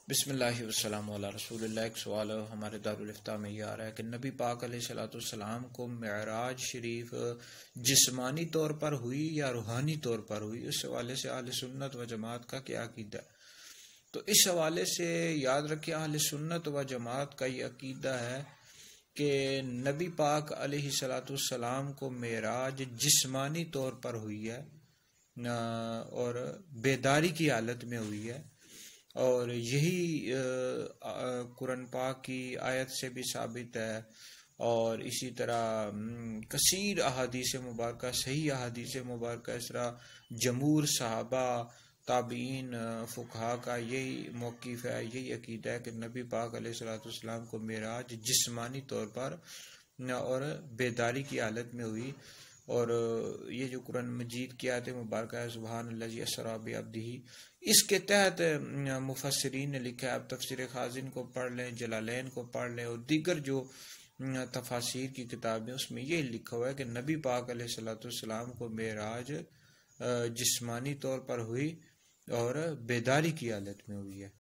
بسم اللہ والسلام علی رسول اللہ۔ ایک سوال ہمارے دارالفتاء میں یہ آ رہا ہے کہ نبی پاک علیہ الصلوۃ والسلام کو معراج شریف جسمانی طور پر ہوئی یا روحانی طور پر ہوئی؟ اس حوالے سے اہل سنت و جماعت کا کیا عقیدہ ہے؟ تو اس حوالے سے یاد رکھیں، اہل سنت و جماعت کا یہ عقیدہ ہے کہ نبی پاک علیہ الصلوۃ والسلام کو معراج جسمانی طور پر ہوئی ہے اور بیداری کی حالت میں ہوئی ہے، اور یہی قرآن پاک کی آیت سے بھی ثابت ہے، اور اسی طرح کثیر احادیث مبارکہ، صحیح احادیث مبارکہ، اس طرح جمہور صحابہ، تابعین، فقہا کا یہی موقف ہے، یہی عقیدہ ہے کہ نبی پاک علیہ الصلوۃ والسلام کو معراج جسمانی طور پر اور بیداری کی حالت میں ہوئی۔ اور یہ جو قرآن مجید کی آیت مبارکہ ہے، سبحان الذی اسریٰ بعبدہ، اس کے تحت مفسرین نے لکھا ہے، آپ تفسیر خازن کو پڑھ لیں، جلالین کو پڑھ لیں، اور دیگر جو تفاسیر کی کتابیں، اس میں یہ لکھا ہوا ہے کہ نبی پاک علیہ الصلوۃ والسلام کو معراج جسمانی طور پر ہوئی اور بیداری کی حالت میں ہوئی ہے۔